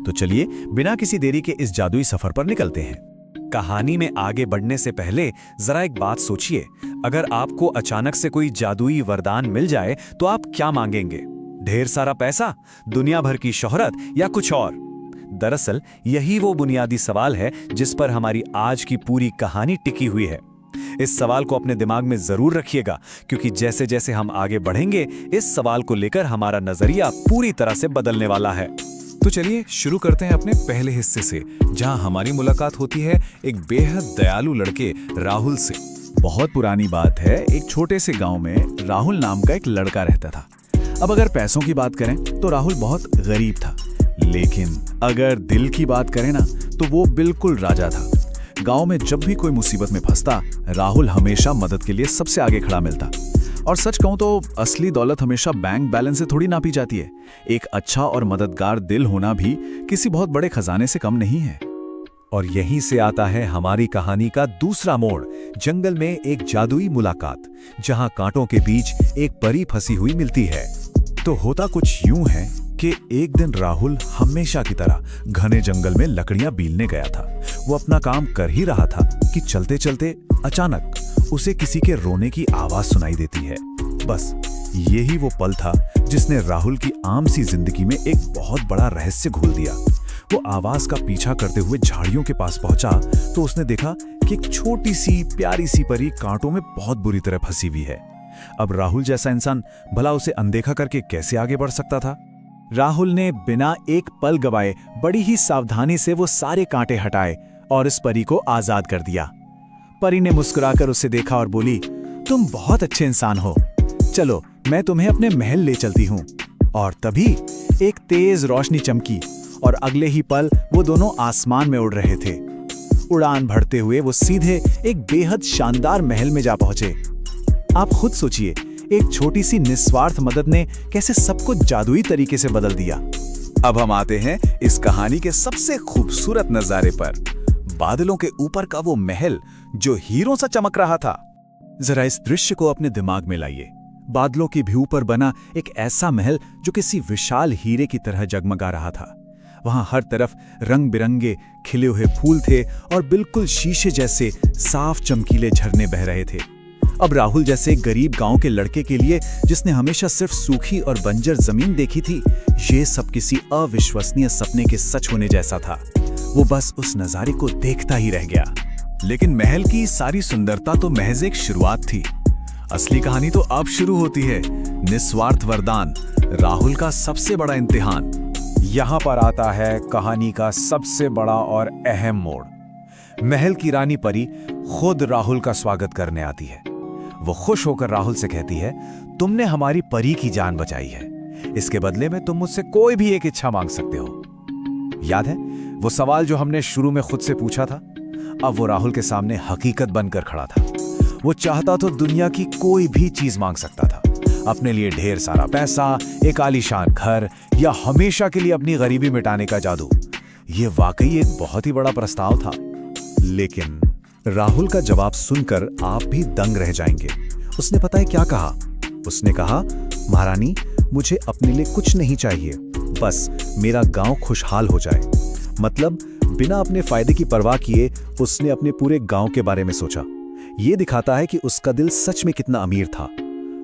तो चलिए बिना किसी देरी के इस जादुई सफर पर निकलते हैं। कहानी में आगे बढ़ने से पहले जरा एक बात सोचिए, अगर आपको अचानक से कोई जादुई वरदान मिल जाए तो आप क्या मांगेंगे? ढेर सारा पैसा, दुनिया भर की शोहरत या कुछ और? दरअसल यही वो बुनियादी सवाल है जिस पर हमारी आज की पूरी कहानी टिकी हुई है। इस सवाल को अपने दिमाग में जरूर रखिएगा, क्योंकि जैसे जैसे हम आगे बढ़ेंगे इस सवाल को लेकर हमारा नजरिया पूरी तरह से बदलने वाला है। तो चलिए शुरू करते हैं अपने पहले हिस्से से, जहां हमारी मुलाकात होती है एक बेहद दयालु लड़के राहुल से। बहुत पुरानी बात है, एक छोटे से गांव में राहुल नाम का एक लड़का रहता था। अब अगर पैसों की बात करें तो राहुल बहुत गरीब था, लेकिन अगर दिल की बात करें ना तो वो बिल्कुल राजा था। गांव में जब भी कोई मुसीबत में फंसता, राहुल हमेशा मदद के लिए सबसे आगे खड़ा मिलता। और सच कहूं तो असली दौलत हमेशा बैंक बैलेंस से थोड़ी नापी जाती है। एक अच्छा और मददगार दिल होना भी किसी बहुत बड़े खजाने से कम नहीं है। और यहीं से आता है हमारी कहानी का दूसरा मोड़, जंगल में एक जादुई मुलाकात, जहां कांटों के बीच एक परी फंसी हुई मिलती है। तो होता कुछ यूं है कि एक दिन राहुल हमेशा की तरह घने जंगल में लकड़ियां बीनने गया था। वो अपना काम कर ही रहा था कि चलते चलते अचानक उसे किसी के रोने की आवाज सुनाई देती है। बस यही वो पल था जिसने राहुल की आम सी जिंदगी में एक बहुत बड़ा रहस्य घोल दिया। वो आवाज का पीछा करते हुए झाड़ियों के पास पहुंचा तो उसने देखा कि एक छोटी सी प्यारी सी परी कांटों में बहुत बुरी तरह फंसी हुई है। अब राहुल जैसा इंसान भला उसे अनदेखा करके कैसे आगे बढ़ सकता था? राहुल ने बिना एक पल गवाए बड़ी ही सावधानी से वो सारे कांटे हटाए और इस परी को आजाद कर दिया। परी ने मुस्कुराकर उसे देखा और बोली, तुम बहुत अच्छे इंसान हो, चलो मैं तुम्हें अपने महल ले चलती हूँ। और तभी एक तेज रोशनी चमकी और अगले ही पल वो दोनों आसमान में उड़ रहे थे। उड़ान भरते हुए वो सीधे एक बेहद शानदार महल में जा पहुंचे। आप खुद सोचिए, एक छोटी सी निस्वार्थ मदद ने कैसे सब कुछ जादुई तरीके से बदल दिया। अब हम आते हैं इस कहानी के सबसे खूबसूरत नजारे पर, बादलों के ऊपर का वो महल जो हीरों सा चमक रहा था। जरा इस दृश्य को अपने दिमाग में लाइए। बादलों की व्यू पर बना एक ऐसा महल जो किसी विशाल हीरे की तरह जगमगा रहा था। वहां हर तरफ रंग बिरंगे खिले हुए फूल थे और बिल्कुल शीशे जैसे साफ चमकीले झरने बह रहे थे। अब राहुल जैसे गरीब गांव के लड़के के लिए, जिसने हमेशा सिर्फ सूखी और बंजर जमीन देखी थी, ये सब किसी अविश्वसनीय सपने के सच होने जैसा था। वो बस उस नजारे को देखता ही रह गया। लेकिन महल की सारी सुंदरता तो महज एक शुरुआत थी। असली कहानी तो अब शुरू होती है। निस्वार्थ वरदान, राहुल का सबसे बड़ा इम्तिहान। यहां पर आता है कहानी का सबसे बड़ा और अहम मोड़। महल की रानी परी खुद राहुल का स्वागत करने आती है। वो खुश होकर राहुल से कहती है, तुमने हमारी परी की जान बचाई है, इसके बदले में तुम मुझसे कोई भी एक इच्छा मांग सकते हो। याद है वो सवाल जो हमने शुरू में खुद से पूछा था? अब वो राहुल के सामने हकीकत बनकर खड़ा था। वो चाहता तो दुनिया की कोई भी चीज मांग सकता था, अपने लिए ढेर सारा पैसा, एक आलीशान घर, या हमेशा के लिए अपनी गरीबी मिटाने का जादू। ये वाकई एक बहुत ही बड़ा प्रस्ताव था। लेकिन राहुल का जवाब सुनकर आप भी दंग रह जाएंगे। उसने पता है क्या कहा? उसने कहा, महारानी, मुझे अपने लिए कुछ नहीं चाहिए, बस मेरा गांव खुशहाल हो जाए। मतलब बिना अपने फायदे की परवाह किए उसने अपने पूरे गांव के बारे में सोचा। ये दिखाता है कि उसका दिल सच में कितना अमीर था।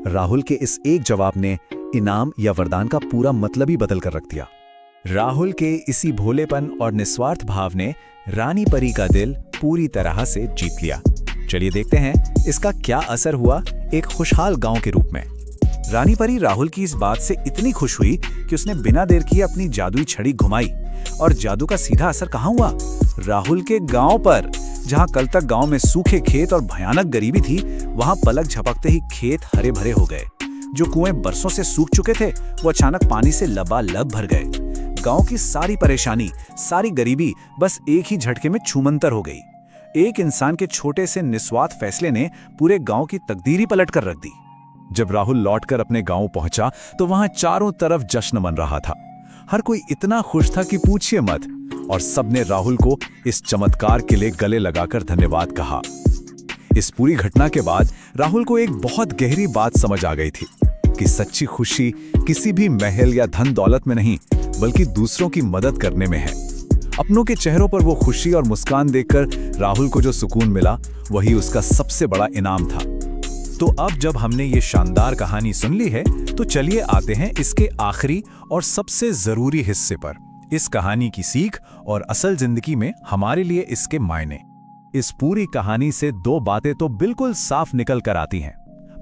राहुल के इस एक जवाब ने इनाम या वरदान का पूरा मतलब ही बदल कर रख दिया। राहुल के इसी भोलेपन और निस्वार्थ भाव ने रानी परी का दिल पूरी तरह से जीत लिया। चलिए देखते हैं इसका क्या असर हुआ एक खुशहाल गांव के रूप में। रानी परी राहुल की इस बात से इतनी खुश हुई कि उसने बिना देर किए अपनी जादुई छड़ी घुमाई, और जादू का सीधा असर कहां हुआ? राहुल के गांव पर। जहां कल तक गांव में सूखे खेत और भयानक गरीबी थी, वहां पलक झपकते ही खेत हरे भरे हो गए। जो कुएं बरसों से सूख चुके थे वो अचानक पानी से लबालब भर गए। गांव की सारी परेशानी, सारी गरीबी बस एक ही झटके में छूमंतर हो गई। एक इंसान के छोटे से निस्वार्थ फैसले ने पूरे गांव की तकदीर ही पलट कर रख दी। जब राहुल लौटकर अपने गांव पहुंचा तो वहां चारों तरफ जश्न मन रहा था। हर कोई इतना खुश था कि पूछिए मत, और सबने राहुल को इस चमत्कार के लिए गले लगाकर धन्यवाद कहा। इस पूरी घटना के बाद राहुल को एक बहुत गहरी बात समझ आ गई थी कि सच्ची खुशी किसी भी महल या धन दौलत में नहीं, बल्कि दूसरों की मदद करने में है। अपनों के चेहरों पर वो खुशी और मुस्कान देखकर राहुल को जो सुकून मिला, वही उसका सबसे बड़ा इनाम था। तो अब जब हमने ये शानदार कहानी सुन ली है, तो चलिए आते हैं इसके आखिरी और सबसे जरूरी हिस्से पर, इस कहानी की सीख और असल जिंदगी में हमारे लिए इसके मायने। इस पूरी कहानी से दो बातें तो बिल्कुल साफ निकल कर आती हैं।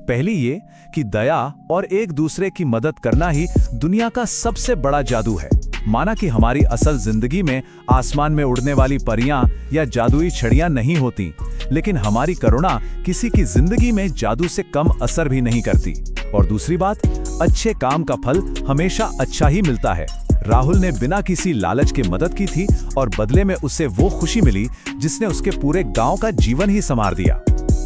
पहली ये कि दया और एक दूसरे की मदद करना ही दुनिया का सबसे बड़ा जादू है। माना कि हमारी असल जिंदगी में आसमान में उड़ने वाली परियां या जादुई छड़ियां नहीं होती, लेकिन हमारी करुणा किसी की जिंदगी में जादू से कम असर भी नहीं करती। और दूसरी बात, अच्छे काम का फल हमेशा अच्छा ही मिलता है। राहुल ने बिना किसी लालच के मदद की थी और बदले में उसे वो खुशी मिली जिसने उसके पूरे गांव का जीवन ही संवार दिया।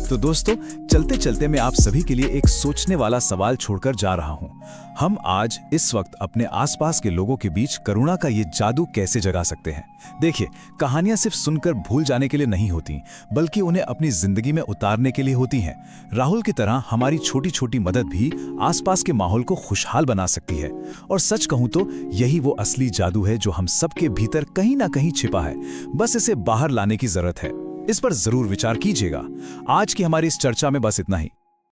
तो दोस्तों, चलते चलते मैं आप सभी के लिए एक सोचने वाला सवाल छोड़कर जा रहा हूं। हम आज इस वक्त अपने आसपास के लोगों के बीच करुणा का ये जादू कैसे जगा सकते हैं? देखिए, कहानियां सिर्फ सुनकर भूल जाने के लिए नहीं होती, बल्कि उन्हें अपनी जिंदगी में उतारने के लिए होती हैं। राहुल की तरह हमारी छोटी छोटी मदद भी आसपास के माहौल को खुशहाल बना सकती है। और सच कहूं तो यही वो असली जादू है जो हम सबके भीतर कहीं ना कहीं छिपा है। बस इसे बाहर लाने की जरूरत है। इस पर जरूर विचार कीजिएगा। आज की हमारी इस चर्चा में बस इतना ही।